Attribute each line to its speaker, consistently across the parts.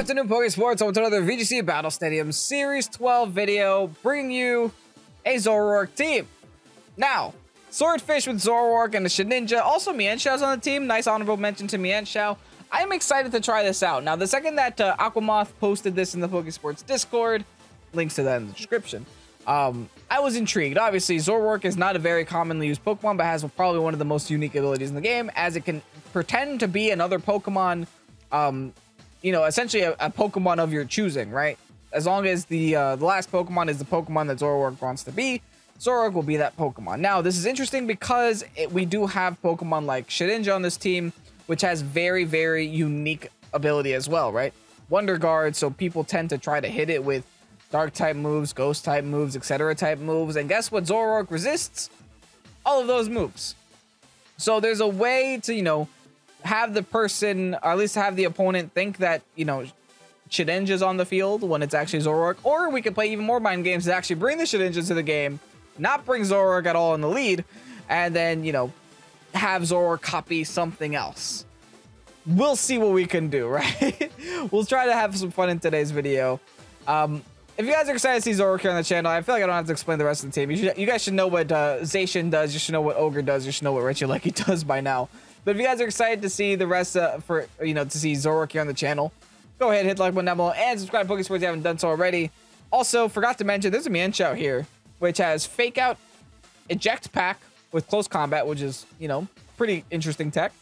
Speaker 1: afternoon, Pokésports. Welcome to another VGC Battle Stadium Series 12 video, bringing you a ZOROARK team. Now, Swordfish with ZOROARK and the Shedinja. Also, Mienshau's on the team. Nice honorable mention to Mienshau. I am excited to try this out. Now, the second that Aquamoth posted this in the Pokésports Discord, links to that in the description, I was intrigued. Obviously, ZOROARK is not a very commonly used Pokemon, but has probably one of the most unique abilities in the game, as it can pretend to be another Pokemon, you know, essentially a Pokemon of your choosing, right? As long as the last Pokemon is the Pokemon that ZOROARK wants to be, ZOROARK will be that Pokemon. Now, this is interesting because we do have Pokemon like Shedinja on this team, which has very, very unique ability as well, right? Wonder Guard, so people tend to try to hit it with Dark type moves, Ghost type moves, etc. type moves. And guess what ZOROARK resists? All of those moves. So there's a way to, you know, have the person, or at least have the opponent think that, you know, Shedinja's on the field when it's actually ZOROARK. Or we could play even more mind games to actually bring the Shedinja to the game, not bring ZOROARK at all in the lead, and then, you know, have ZOROARK copy something else. We'll see what we can do, right? We'll try to have some fun in today's video. If you guys are excited to see ZOROARK here on the channel, I feel like I don't have to explain the rest of the team. You guys should know what Zacian does. You should know what Ogre does. You should know what Regieleki does by now. But if you guys are excited to see the rest to see ZOROARK here on the channel, go ahead, hit the like button down below, and subscribe to Pokésports if you haven't done so already. Also, forgot to mention, there's a Mienshau here, which has Fake Out, Eject Pack with Close Combat, which is, you know, pretty interesting tech,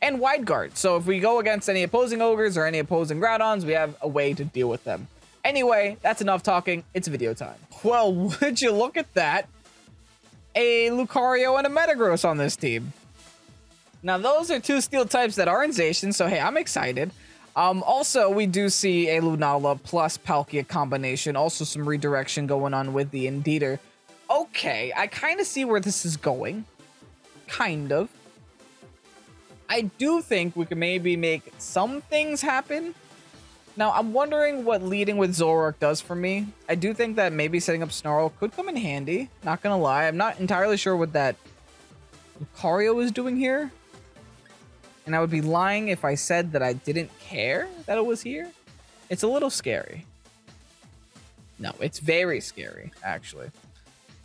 Speaker 1: and Wide Guard. So if we go against any opposing Ogres or any opposing Groudons, we have a way to deal with them. Anyway, that's enough talking. It's video time. Well, would you look at that? A Lucario and a Metagross on this team. Now, those are two steel types that are in Zacian, so hey, I'm excited. Also, we do see a Lunala plus Palkia combination. Also, some redirection going on with the Indeedee. Okay, I kind of see where this is going. Kind of. I do think we could maybe make some things happen. Now, I'm wondering what leading with ZOROARK does for me. I do think that maybe setting up Snarl could come in handy. Not gonna lie, I'm not entirely sure what that Lucario is doing here. And I would be lying if I said that I didn't care that it was here. It's a little scary. No, it's very scary, actually.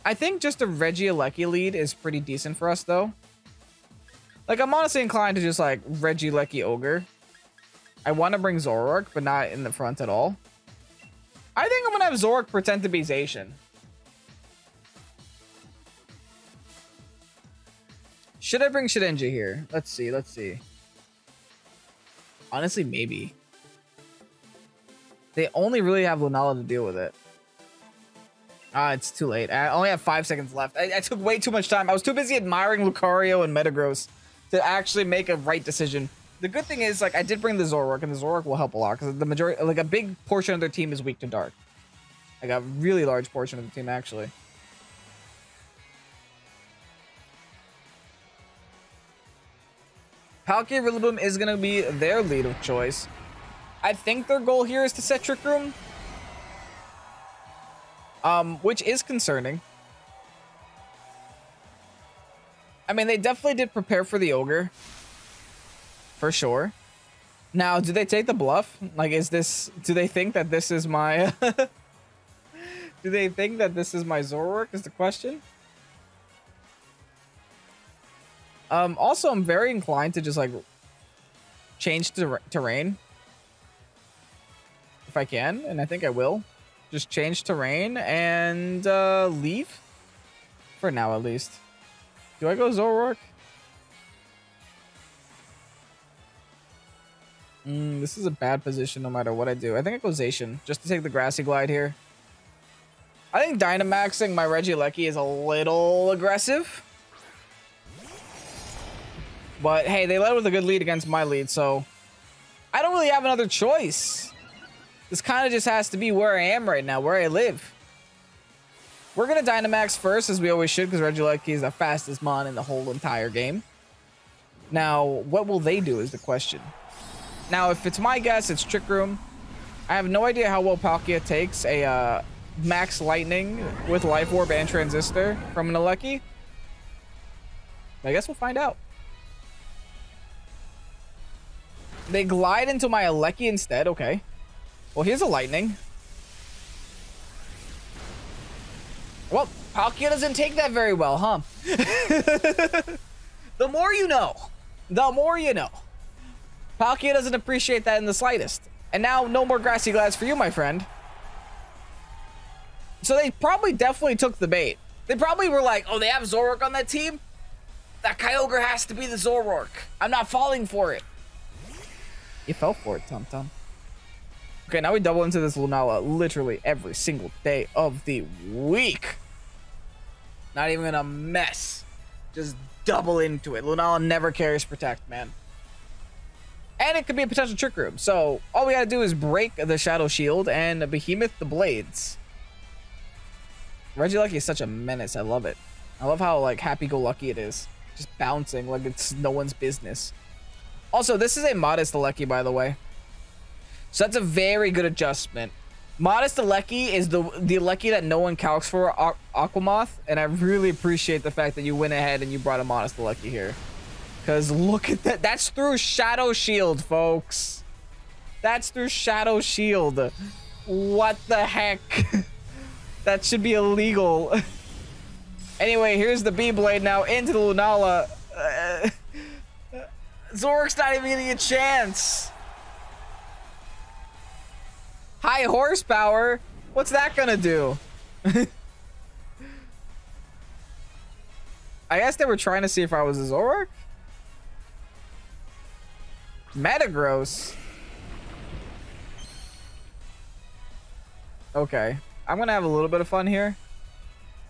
Speaker 1: I think just a Regieleki lead is pretty decent for us, though. Like, I'm honestly inclined to just, like, Regieleki Ogre. I want to bring ZOROARK, but not in the front at all. I think I'm going to have ZOROARK pretend to be Zacian. Should I bring Shedinja here? Let's see, let's see. Honestly, maybe. They only really have Lunala to deal with it. It's too late. I only have 5 seconds left. I took way too much time. I was too busy admiring Lucario and Metagross to actually make a right decision. The good thing is, like, I did bring the ZOROARK, and the ZOROARK will help a lot, because the majority, like, a big portion of their team is weak to dark. Like, a really large portion of the team, actually. Palkia Rillaboom is going to be their lead of choice. I think their goal here is to set Trick Room. Which is concerning. I mean, they definitely did prepare for the Ogre. For sure. Now, do they take the bluff? Like, is this... Do they think that this is my... Do they think that this is my ZOROARK is the question? Also, I'm very inclined to just, like, change terrain. If I can, and I think I will. Just change terrain and leave. For now, at least. Do I go ZOROARK? This is a bad position no matter what I do. I think I go Zacian, just to take the Grassy Glide here. I think Dynamaxing my Regieleki is a little aggressive. But hey, they led with a good lead against my lead, so I don't really have another choice. This kind of just has to be where I am right now, where I live. We're going to Dynamax first, as we always should, because Regieleki is the fastest mon in the whole entire game. Now, what will they do is the question. Now, if it's my guess, it's Trick Room. I have no idea how well Palkia takes a Max Lightning with Life Orb and Transistor from an Aleki. I guess we'll find out. They glide into my Aleki instead. Okay. Well, here's a lightning. Well, Palkia doesn't take that very well, huh? The more you know. The more you know. Palkia doesn't appreciate that in the slightest. And now, no more grassy glass for you, my friend. So they probably definitely took the bait. They probably were like, oh, they have ZOROARK on that team? That Kyogre has to be the ZOROARK. I'm not falling for it. You fell for it, Tum Tum. Okay, now we double into this Lunala literally every single day of the week. Not even a mess. Just double into it. Lunala never carries Protect, man. And it could be a potential Trick Room. So all we gotta do is break the Shadow Shield and Behemoth the Blades. Regieleki is such a menace. I love it. I love how like happy-go-lucky it is. Just bouncing like it's no one's business. Also, this is a Modest Aleki, by the way. So that's a very good adjustment. Modest Aleki is the Aleki that no one calcs for Aquamoth, and I really appreciate the fact that you went ahead and you brought a Modest Aleki here. Because look at that. That's through Shadow Shield, folks. That's through Shadow Shield. What the heck? That should be illegal. Anyway, here's the B-Blade now into the Lunala. ZOROARK's not even getting a chance. High horsepower? What's that gonna do? I guess they were trying to see if I was a ZOROARK. Metagross. Okay. I'm gonna have a little bit of fun here.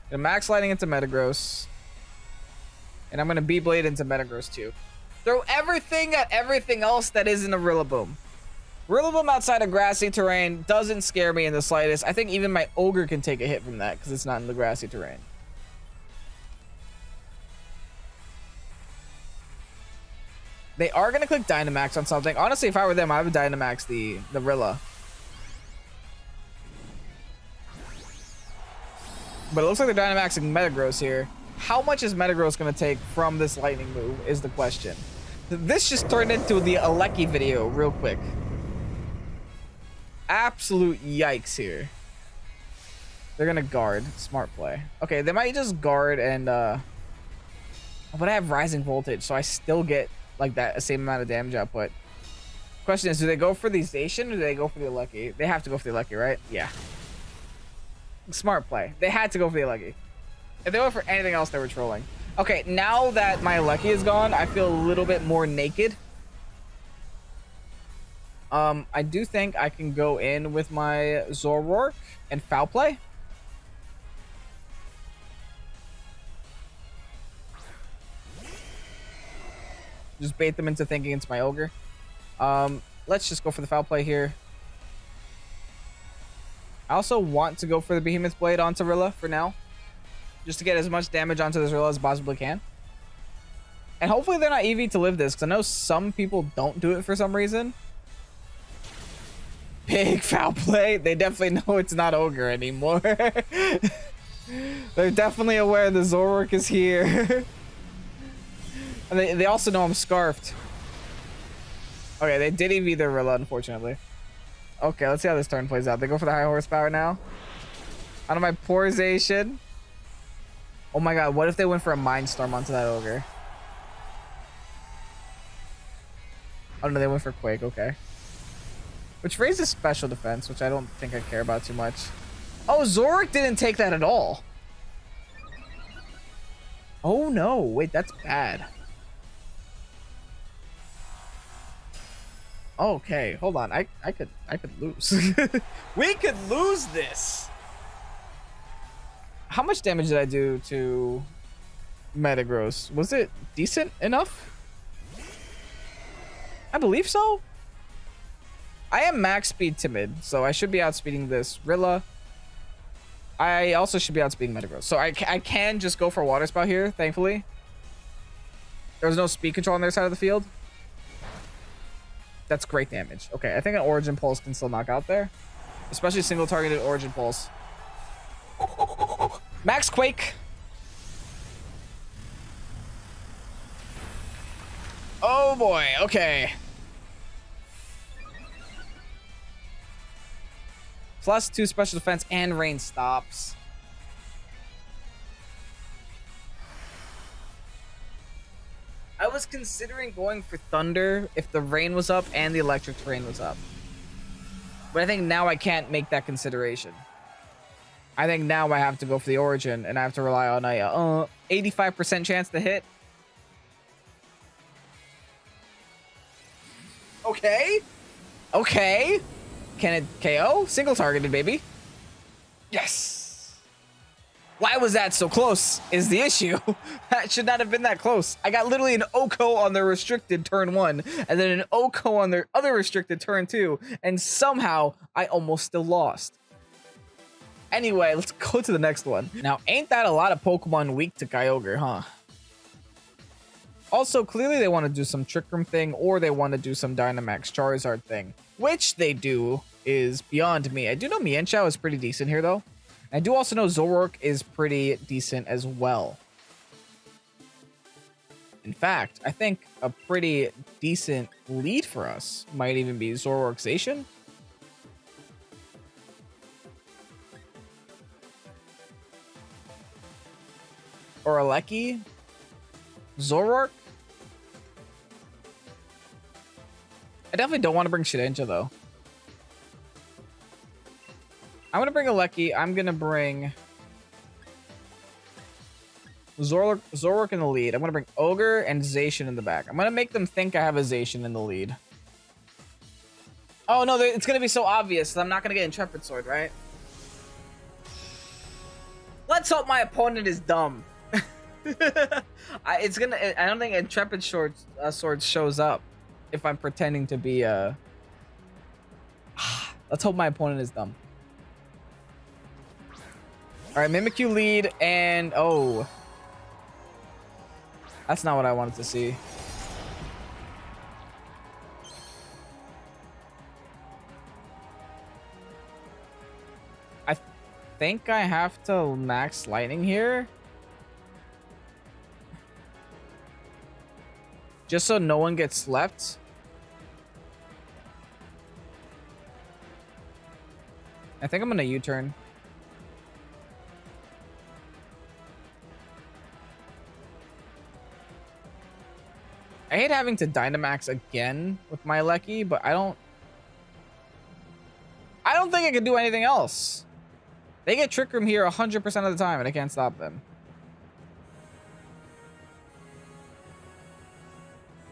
Speaker 1: Gonna Max Lightning into Metagross. And I'm gonna B-Blade into Metagross too. Throw everything at everything else that isn't a Rillaboom. Rillaboom outside of grassy terrain doesn't scare me in the slightest. I think even my Ogre can take a hit from that because it's not in the grassy terrain. They are going to click Dynamax on something. Honestly, if I were them, I would Dynamax the Rilla. But it looks like they're Dynamaxing Metagross here. How much is Metagross going to take from this lightning move is the question. This just turned into the Aleki video real quick. Absolute yikes here. They're going to guard. Smart play. Okay, they might just guard and... But I have Rising Voltage, so I still get like that same amount of damage output. Question is, do they go for the Zacian or do they go for the Aleki? They have to go for the Aleki, right? Yeah. Smart play. They had to go for the Aleki. If they went for anything else, they were trolling. Okay, now that my Aleki is gone, I feel a little bit more naked. I do think I can go in with my ZOROARK and foul play. Just bait them into thinking it's my Ogre. Let's just go for the foul play here. I also want to go for the Behemoth Blade onto Rilla for now. Just to get as much damage onto this Rilla as possibly can. And hopefully they're not EV to live this, because I know some people don't do it for some reason. Big foul play. They definitely know it's not Ogre anymore. They're definitely aware the ZOROARK is here. And they also know I'm scarfed. Okay, they did EV their Rilla, unfortunately. Okay, let's see how this turn plays out. They go for the high horsepower now. Out of my poor Zacian. Oh my god, what if they went for a Mind Storm onto that Ogre? Oh no, they went for Quake, okay. Which raises special defense, which I don't think I care about too much. Oh, ZOROARK didn't take that at all. Oh no, wait, that's bad. Okay, hold on. I could lose. We could lose this. How much damage did I do to Metagross? Was it decent enough? I believe so. I am max speed timid, so I should be outspeeding this Rilla. I also should be outspeeding Metagross. So I can just go for Water Spout here, thankfully. There was no speed control on their side of the field. That's great damage. Okay, I think an Origin Pulse can still knock out there. Especially single targeted Origin Pulse. Max Quake. Oh boy, okay. +2 special defense and rain stops. I was considering going for thunder if the rain was up and the electric terrain was up. But I think now I can't make that consideration. I think now I have to go for the origin and I have to rely on a 85% chance to hit. Okay. Okay. Can it KO? Single targeted, baby. Yes. Why was that so close is the issue. That should not have been that close. I got literally an OHKO on their restricted turn 1 and then an OHKO on their other restricted turn 2. And somehow I almost still lost. Anyway, let's go to the next one. Now, ain't that a lot of Pokemon weak to Kyogre, huh? Also, clearly they want to do some Trick Room thing or they want to do some Dynamax Charizard thing. Which they do is beyond me. I do know Mienshao is pretty decent here, though. I do also know Zoroark is pretty decent as well. In fact, I think a pretty decent lead for us might even be Zoroark Zacian. Or Regieleki. Zoroark. I definitely don't want to bring Shedinja, though. I'm going to bring Regieleki. I'm going to bring Zoroark in the lead. I'm going to bring Ogre and Zacian in the back. I'm going to make them think I have a Zacian in the lead. Oh, no, it's going to be so obvious that I'm not going to get Intrepid Sword, right? Let's hope my opponent is dumb. I don't think Intrepid Sword shows up if I'm pretending to be let's hope my opponent is dumb. All right, Mimikyu lead, and oh, that's not what I wanted to see. I think I have to max lightning here, just so no one gets left. I think I'm gonna U-turn. I hate having to Dynamax again with my Regieleki, but I don't think I can do anything else. They get Trick Room here 100% of the time, and I can't stop them.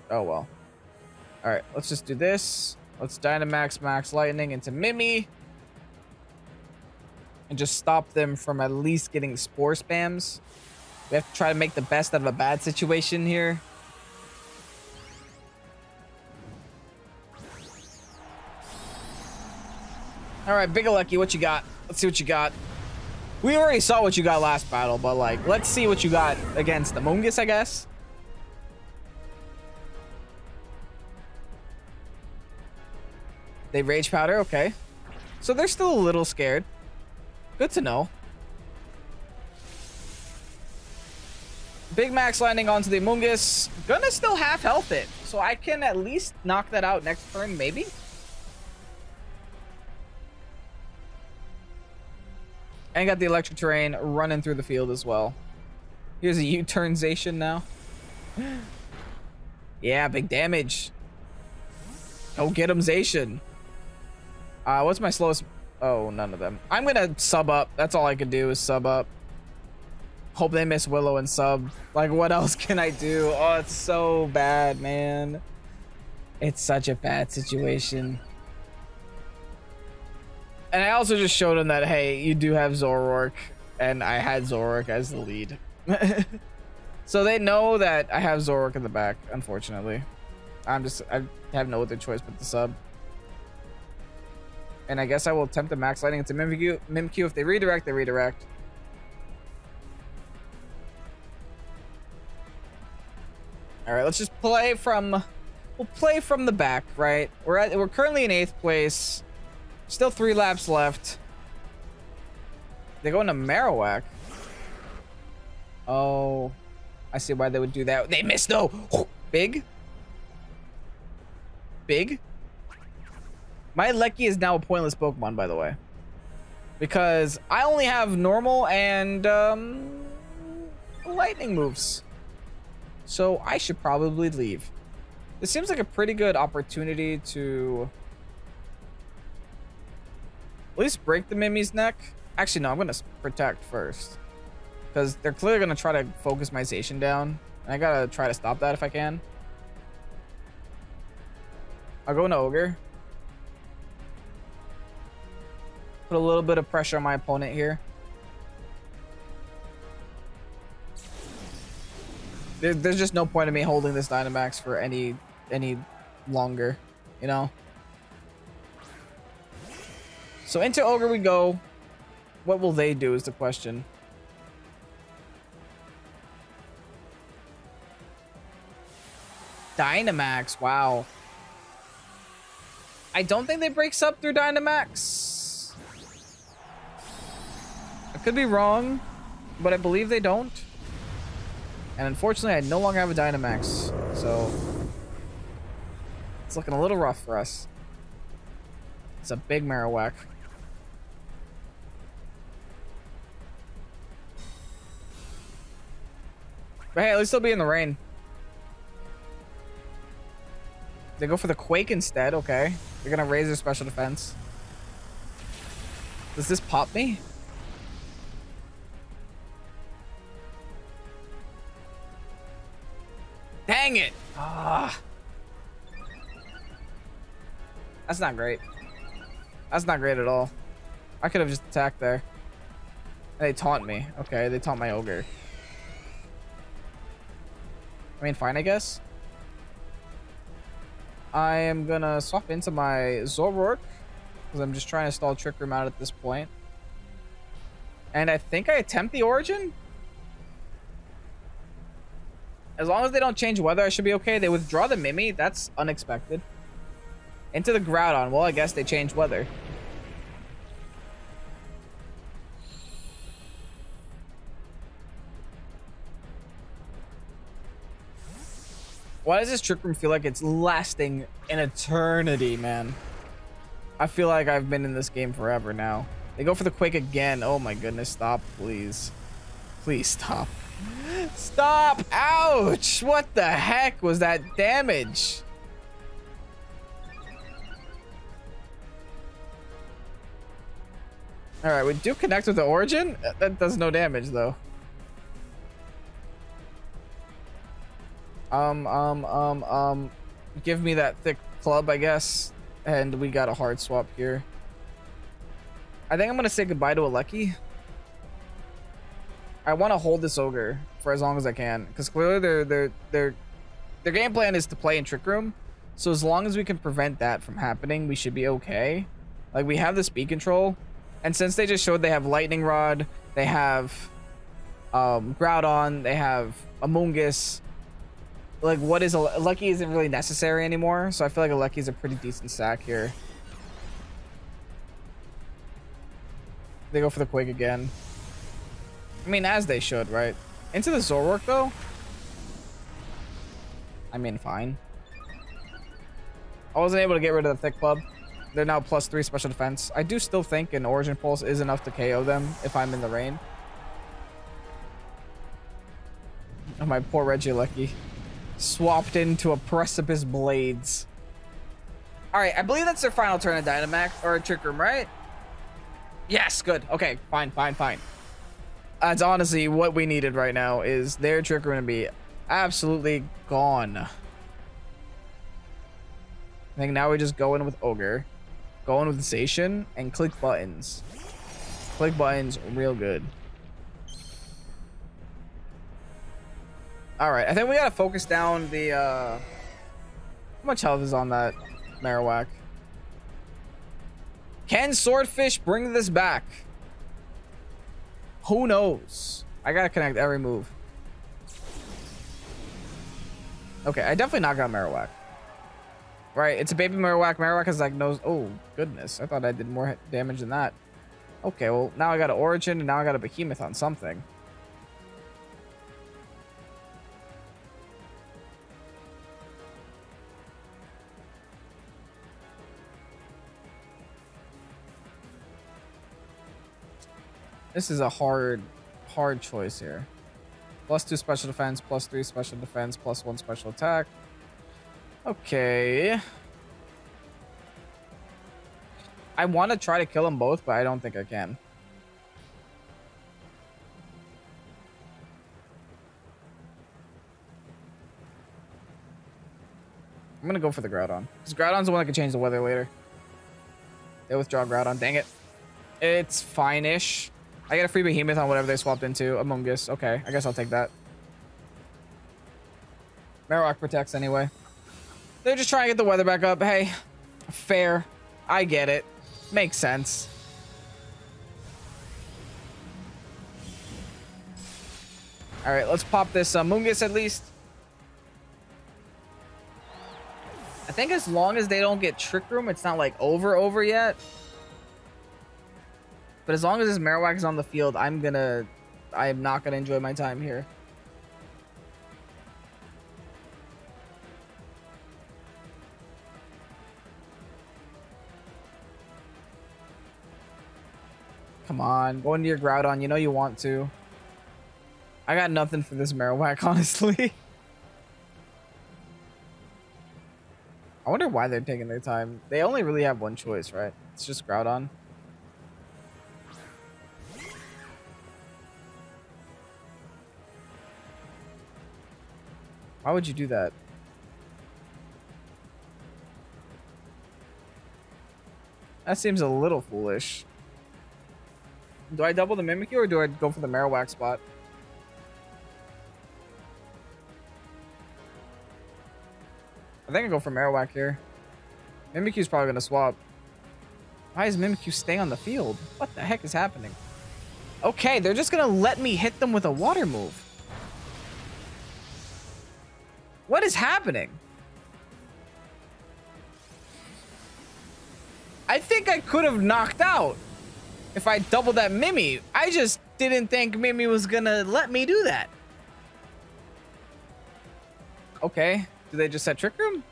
Speaker 1: Oh, well. All right, let's just do this. Let's Dynamax Max Lightning into Mimi. And just stop them from at least getting Spore Spams. We have to try to make the best out of a bad situation here. All right, Big Regieleki, what you got? Let's see what you got. We already saw what you got last battle, but like, let's see what you got against the Mungus, I guess. They Rage Powder, okay. So they're still a little scared. Good to know. Big Max Landing onto the Mungus. Gonna still half health it, so I can at least knock that out next turn, maybe. And got the electric terrain running through the field as well. Here's a U-turn Zacian now. Yeah, big damage. Go get him, Zacian. What's my slowest? Oh, none of them. I'm gonna sub up. That's all I can do is sub up. Hope they miss Willow and sub. Like, what else can I do? Oh, it's so bad, man. It's such a bad situation. And I also just showed him that, hey, you do have Zoroark, and I had Zoroark as the lead. So they know that I have Zoroark in the back, unfortunately. I have no other choice but to sub. And I guess I will attempt to max lightning into Mimikyu. If they redirect, they redirect. All right, let's just play from... We'll play from the back, right? We're currently in 8th place. Still 3 laps left. They go into Marowak. Oh, I see why they would do that. They missed though. Big. Big. My Regieleki is now a pointless Pokemon, by the way. because I only have normal and lightning moves. So I should probably leave. This seems like a pretty good opportunity to at least break the Mimi's neck. Actually, no, I'm gonna protect first, because they're clearly gonna try to focus my Zacian down, and I gotta try to stop that if I can. I'll go into Ogre. Put a little bit of pressure on my opponent here. There's just no point in me holding this Dynamax for any longer, you know? So into Ogre we go. What will they do is the question. Dynamax, wow. I don't think they break sub through Dynamax. I could be wrong, but I believe they don't. And unfortunately, I no longer have a Dynamax, so it's looking a little rough for us. It's a big Marowak. But hey, at least they'll be in the rain. They go for the Quake instead. Okay. They're going to raise their special defense. Does this pop me? Dang it. Ah. That's not great. That's not great at all. I could have just attacked there. They taunt me. Okay, they taunt my Ogre. I mean, fine, I guess. I am gonna swap into my ZOROARK, because I'm just trying to stall Trick Room out at this point. And I think I attempt the Origin. As long as they don't change weather, I should be okay. They withdraw the Mimi. That's unexpected. Into the Groudon. Well, I guess they changed weather. Why does this Trick Room feel like it's lasting an eternity, man? I feel like I've been in this game forever now. They go for the Quake again. Oh my goodness, stop, please. Please stop. Stop! Ouch! What the heck was that damage? Alright, we do connect with the Origin. That does no damage, though. Give me that thick club, I guess. And we got a hard swap here. I think I'm gonna say goodbye to a Lucky. I want to hold this Ogre for as long as I can, because clearly their game plan is to play in Trick Room. So as long as we can prevent that from happening, we should be okay. Like, we have the speed control, and since they just showed they have Lightning Rod, they have Groudon, they have Amoonguss. Like, what is a Lucky isn't really necessary anymore, so I feel like a Lucky is a pretty decent stack here. They go for the Quake again. I mean, as they should, right? Into the ZOROARK, though? I mean, fine. I wasn't able to get rid of the Thick Club. They're now +3 special defense. I do still think an Origin Pulse is enough to KO them if I'm in the rain. Oh, my poor Regieleki. Swapped into a Precipice Blades. Alright, I believe that's their final turn of Dynamax, or Trick Room, right? Yes, good. Okay, fine. That's honestly what we needed right now, is their Trick Room to be absolutely gone. I think now we just go in with Ogre, go in with Zacian, and click buttons. Click buttons real good. Alright, I think we gotta focus down the, how much health is on that Marowak? Can Swordfish bring this back? Who knows? I gotta connect every move. Okay, I definitely knocked out Marowak. Right, it's a baby Marowak. Marowak has like no... Oh, goodness. I thought I did more damage than that. Okay, well, now I got an Origin, and now I got a Behemoth on something. This is a hard choice here. +2 special defense, +3 special defense, +1 special attack. Okay. I want to try to kill them both, but I don't think I can. I'm going to go for the Groudon. Because Groudon's the one that can change the weather later. They withdraw Groudon. Dang it. It's fine-ish. I get a free Behemoth on whatever they swapped into. Among Us. Okay, I guess I'll take that. Marowak protects anyway. They're just trying to get the weather back up. Hey, fair. I get it. Makes sense. All right, let's pop this Mungus at least. I think as long as they don't get Trick Room, it's not like over yet. But as long as this Marowak is on the field, I am not gonna enjoy my time here. Come on, go into your Groudon. You know you want to. I got nothing for this Marowak, honestly. I wonder why they're taking their time. They only really have one choice, right? It's just Groudon. Why would you do that? That seems a little foolish. Do I double the Mimikyu or do I go for the Marowak spot? I think I go for Marowak here. Mimikyu's probably going to swap. Why is Mimikyu staying on the field? What the heck is happening? Okay, they're just going to let me hit them with a water move. What is happening? I think I could have knocked out if I doubled that Mimi. I just didn't think Mimi was going to let me do that. Okay. Do they just set Trick Room?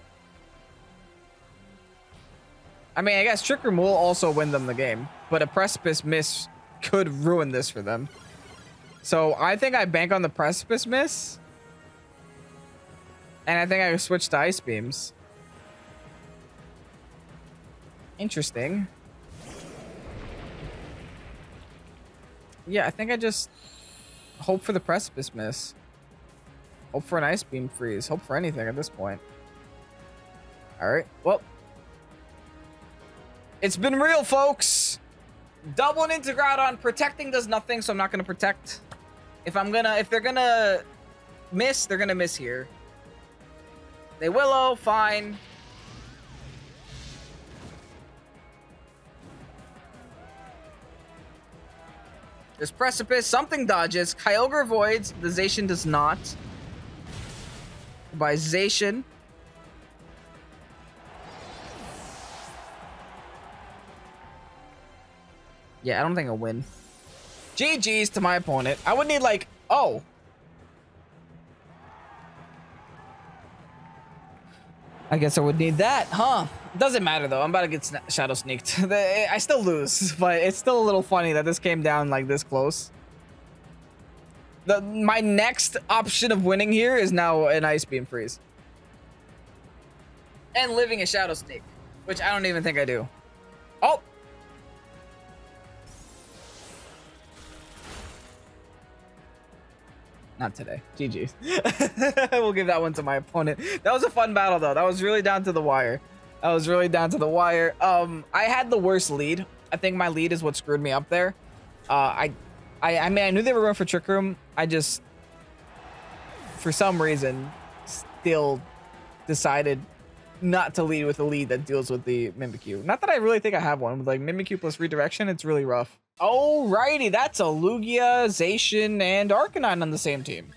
Speaker 1: I mean, I guess Trick Room will also win them the game, but a Precipice Miss could ruin this for them. So I think I bank on the Precipice Miss. And I think I switch to Ice Beams. Interesting. Yeah, I think I just hope for the Precipice Miss. Hope for an Ice Beam freeze. Hope for anything at this point. Alright, well. It's been real, folks. Doubling into Groudon. Protecting does nothing, so I'm not going to protect. If they're going to miss, they're going to miss here. They Willow, fine. There's Precipice. Something dodges. Kyogre avoids. The Zacian does not. By Zacian. Yeah, I don't think I'll win. GG's to my opponent. I would need like... Oh. I guess I would need that, huh? Doesn't matter, though. I'm about to get Shadow Sneaked. I still lose, but it's still a little funny that this came down like this close. My next option of winning here is now an Ice Beam freeze. And living a Shadow Sneak, which I don't even think I do. Oh! Not today. GG's. We'll give that one to my opponent. That was a fun battle, though. That was really down to the wire. I had the worst lead. I think my lead is what screwed me up there. I mean, I knew they were going for Trick Room. I just, for some reason, still decided not to lead with a lead that deals with the Mimikyu. Not that I really think I have one. With like Mimikyu plus redirection, it's really rough. Alrighty, that's a Lugia, Zacian, and Arcanine on the same team.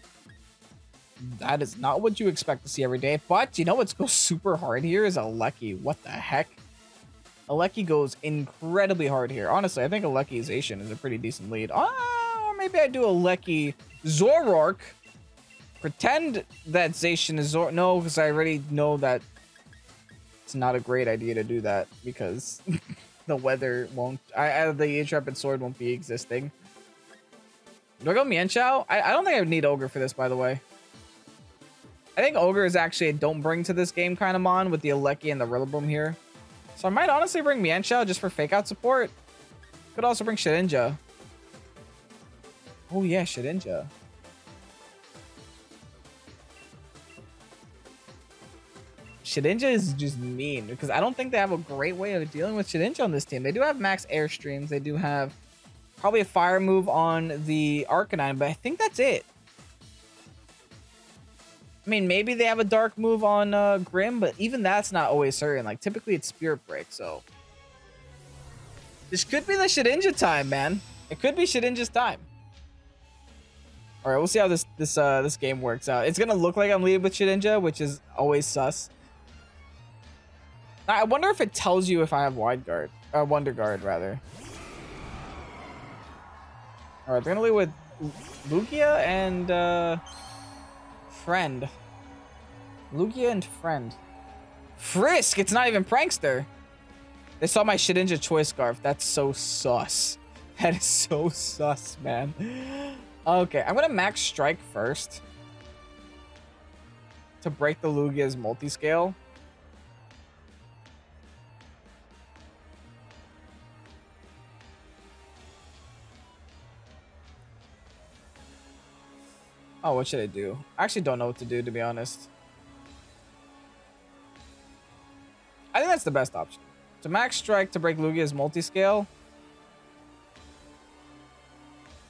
Speaker 1: That is not what you expect to see every day. But you know what goes super hard here is Aleki. What the heck? Aleki goes incredibly hard here. Honestly, I think Aleki Zacian is a pretty decent lead. Maybe I do Aleki ZOROARK. Pretend that Zacian is Zor. No, because I already know that it's not a great idea to do that because the weather won't. The Intrepid Sword won't be existing. Do I go Mienshao? I don't think I would need Ogre for this, by the way. I think Ogre is actually a don't bring to this game kind of mon with the Aleki and the Rillaboom here. So I might honestly bring Mienshao just for fake out support. Could also bring Shedinja. Oh yeah, Shedinja. Shedinja is just mean because I don't think they have a great way of dealing with Shedinja on this team. They do have max airstreams. They do have probably a fire move on the Arcanine, but I think that's it. I mean, maybe they have a dark move on Grim, but even that's not always certain. Like, typically it's Spirit Break, so. This could be the Shedinja time, man. It could be Shedinja's time. All right, we'll see how this game works out. It's gonna look like I'm leading with Shedinja, which is always sus. I wonder if it tells you if I have Wide Guard, Wonder Guard, rather. All right, they're gonna lead with Lugia and Friend. Lugia and Friend. Frisk! It's not even Prankster. They saw my Shedinja Choice Scarf. That's so sus. That is so sus, man. Okay, I'm gonna max Strike first to break the Lugia's multi-scale. Oh, what should I do? I actually don't know what to do, to be honest. I think that's the best option. To max strike to break Lugia's multi-scale.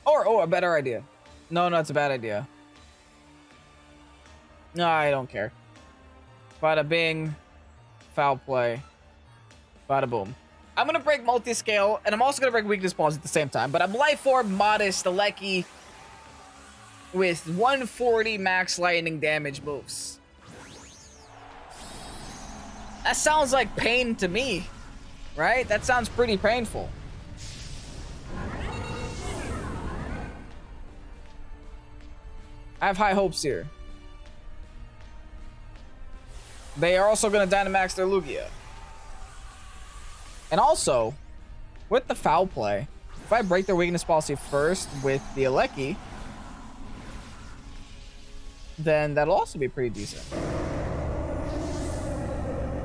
Speaker 1: Or a better idea. No, it's a bad idea. No, I don't care. Bada bing. Foul play. Bada boom. I'm going to break multi-scale, and I'm also going to break weakness balls at the same time. But I'm Life Orb, Modest, Aleki, with 140 max lightning damage moves. That sounds like pain to me, right? That sounds pretty painful. I have high hopes here. They are also going to Dynamax their Lugia. And also, with the foul play, if I break their weakness policy first with the Aleki, then that'll also be pretty decent.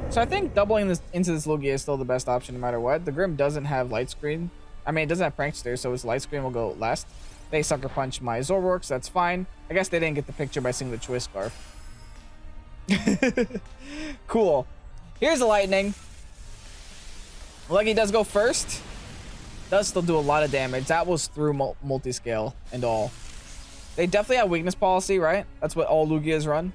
Speaker 1: So I think doubling this into this Lugia is still the best option no matter what. The Grim doesn't have Light Screen. I mean, it doesn't have Prankster, so his Light Screen will go last. They Sucker Punch my Zoroark, so that's fine. I guess they didn't get the picture by seeing the Choice Scarf. Cool. Here's the Lightning. Lucky does go first. Does still do a lot of damage. That was through multi-scale and all. They definitely have weakness policy, right? That's what all Lugias run.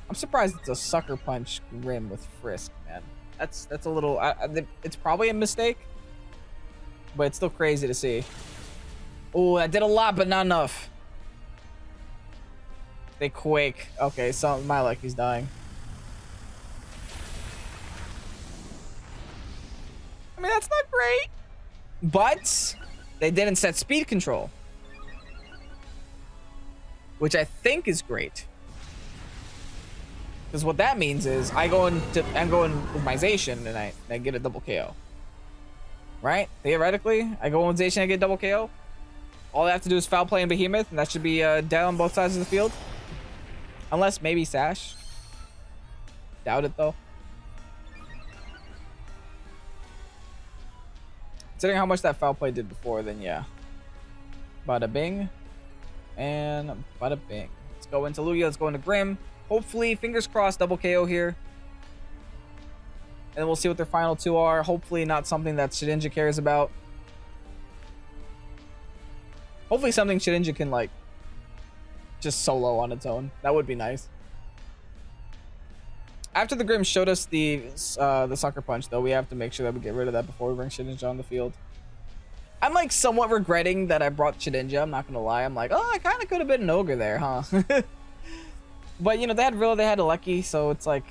Speaker 1: I'm surprised it's a Sucker Punch Grim with Frisk, man. That's a little... it's probably a mistake, but it's still crazy to see. Oh, that did a lot, but not enough. They Quake. Okay, so my Lucky's dying. I mean, that's not great, but they didn't set speed control, which I think is great. Because what that means is I'm going with my Zacian and I get a double KO. Right? Theoretically, I go with Zacian, I get double KO. All I have to do is foul play and Behemoth, and that should be dead on both sides of the field. Unless maybe Sash. Doubt it though. Considering how much that foul play did before, then yeah. Bada bing. And bada bing. Let's go into Lugia, let's go into Grim. Hopefully, fingers crossed, double KO here. And we'll see what their final two are. Hopefully not something that Shedinja cares about. Hopefully something Shedinja can, like, just solo on its own. That would be nice. After the Grim showed us the Sucker Punch, though, we have to make sure that we get rid of that before we bring Shedinja on the field. I'm, like, somewhat regretting that I brought Shedinja. I'm not going to lie. I'm like, oh, I kind of could have been an Ogre there, huh? But, you know, they had Rilla, they had Aleki, so it's like,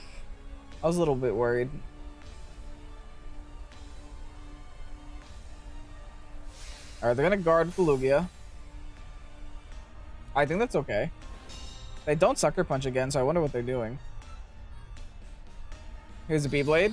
Speaker 1: I was a little bit worried. Alright, they're going to guard with the Lugia. I think that's okay. They don't Sucker Punch again, so I wonder what they're doing. Here's a B-Blade.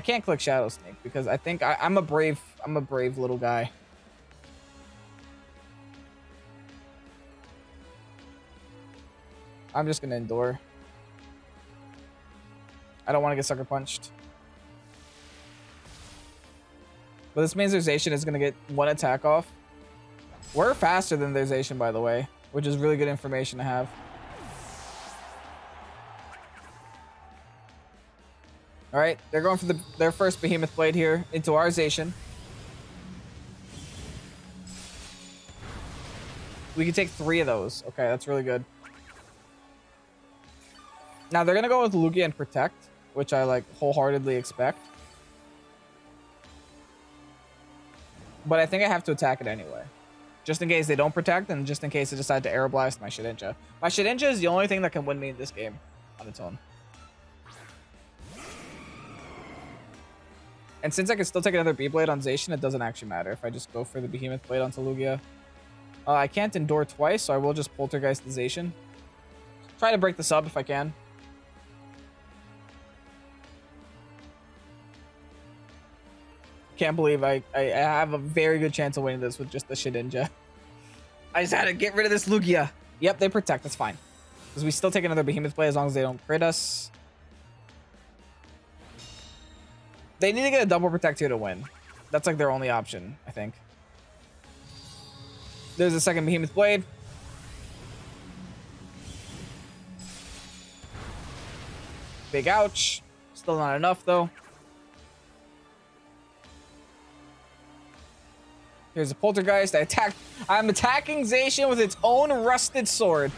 Speaker 1: I can't click Shadow Snake because I think I'm a brave little guy. I'm just gonna endure. I don't want to get sucker punched. But this means their Zacian is gonna get one attack off. We're faster than their Zacian, by the way, which is really good information to have. All right, they're going for their first Behemoth Blade here into our Zacian. We can take 3 of those. Okay, that's really good. Now they're gonna go with Lugia and Protect, which I like wholeheartedly expect. But I think I have to attack it anyway. Just in case they don't protect, and just in case they decide to Aeroblast my Shedinja. My Shedinja is the only thing that can win me in this game on its own. And since I can still take another B-Blade on Zacian, it doesn't actually matter if I just go for the Behemoth Blade onto Lugia. I can't endure twice, so I will just Poltergeist the Zacian. Try to break the sub if I can. Can't believe I have a very good chance of winning this with just the Shedinja. I just had to get rid of this Lugia. Yep, they protect. That's fine. Because we still take another Behemoth Blade as long as they don't crit us. They need to get a double protect here to win. That's like their only option, I think. There's a second Behemoth Blade. Big ouch. Still not enough, though. Here's a Poltergeist. I'm attacking Zacian with its own rusted sword.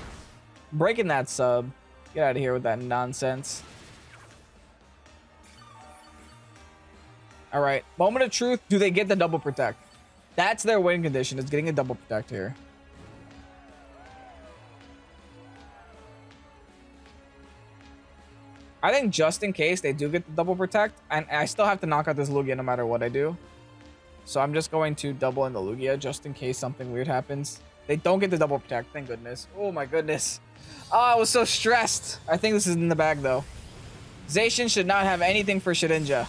Speaker 1: Breaking that sub. Get out of here with that nonsense. All right, moment of truth. Do they get the double protect? That's their win condition, is getting a double protect here. I think just in case they do get the double protect, and I still have to knock out this Lugia no matter what I do. So I'm just going to double in the Lugia just in case something weird happens. They don't get the double protect, thank goodness. Oh my goodness. Oh, I was so stressed. I think this is in the bag though. Zacian should not have anything for Shedinja.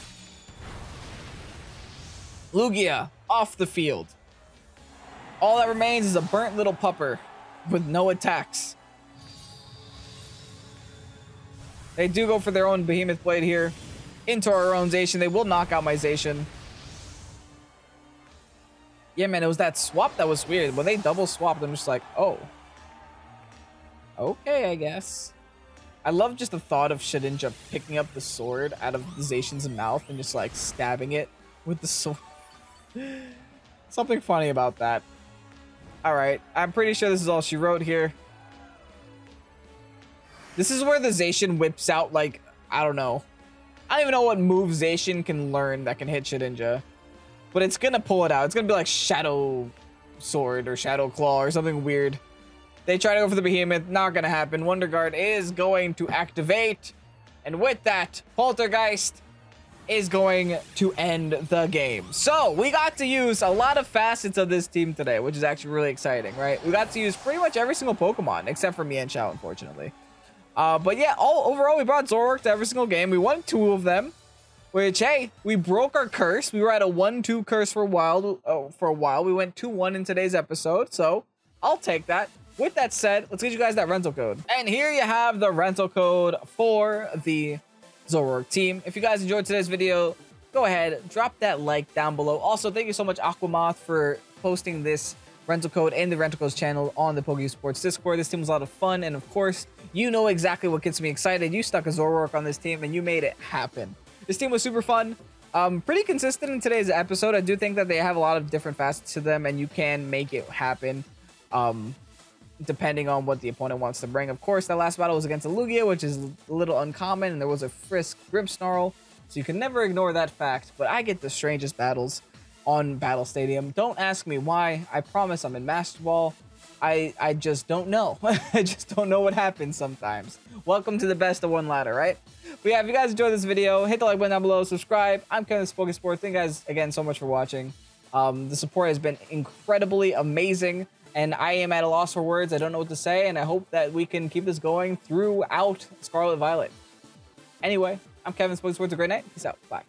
Speaker 1: Lugia, off the field. All that remains is a burnt little pupper with no attacks. They do go for their own Behemoth Blade here. Into our own Zacian. They will knock out my Zacian. Yeah, man, it was that swap that was weird. When they double swapped, I'm just like, oh. Okay, I guess. I love just the thought of Shedinja picking up the sword out of Zacian's mouth and just like stabbing it with the sword. Something funny about that. All right, I'm pretty sure this is all she wrote here. This is where the Zacian whips out, like, I don't know. I don't even know what move Zacian can learn that can hit Shedinja. But it's gonna pull it out. It's gonna be like Shadow Sword or Shadow Claw or something weird. They try to go for the Behemoth. Not gonna happen. Wonder Guard is going to activate. And with that, Poltergeist is going to end the game. So we got to use a lot of facets of this team today, which is actually really exciting, right? We got to use pretty much every single Pokemon except for Mienshao, unfortunately. But yeah, overall, we brought ZOROARK to every single game. We won 2 of them, which, hey, we broke our curse. We were at a 1-2 curse for a while. We went 2-1 in today's episode, so I'll take that. With that said, let's get you guys that rental code. And here you have the rental code for the ZOROARK team. If you guys enjoyed today's video, go ahead, drop that like down below. Also, thank you so much, Aquamoth, for posting this rental code and the rental codes channel on the Pokésports Discord. This team was a lot of fun, and of course, you know exactly what gets me excited. You stuck a ZOROARK on this team, and you made it happen. This team was super fun. Pretty consistent in today's episode. I do think that they have a lot of different facets to them, and you can make it happen. Depending on what the opponent wants to bring. Of course, that last battle was against a Lugia, which is a little uncommon, and there was a Frisk Grimmsnarl, so you can never ignore that fact. But I get the strangest battles on Battle Stadium. Don't ask me why. I promise I'm in Master Ball. I just don't know. I just don't know what happens sometimes. Welcome to the best of one ladder, right? But yeah, if you guys enjoyed this video, hit the like button down below, subscribe. I'm Kevin Pokésports. Thank you guys again so much for watching. The support has been incredibly amazing. And I am at a loss for words. I don't know what to say, and I hope that we can keep this going throughout Scarlet Violet. Anyway, I'm Kevin Spout. A great night. Peace out. Bye.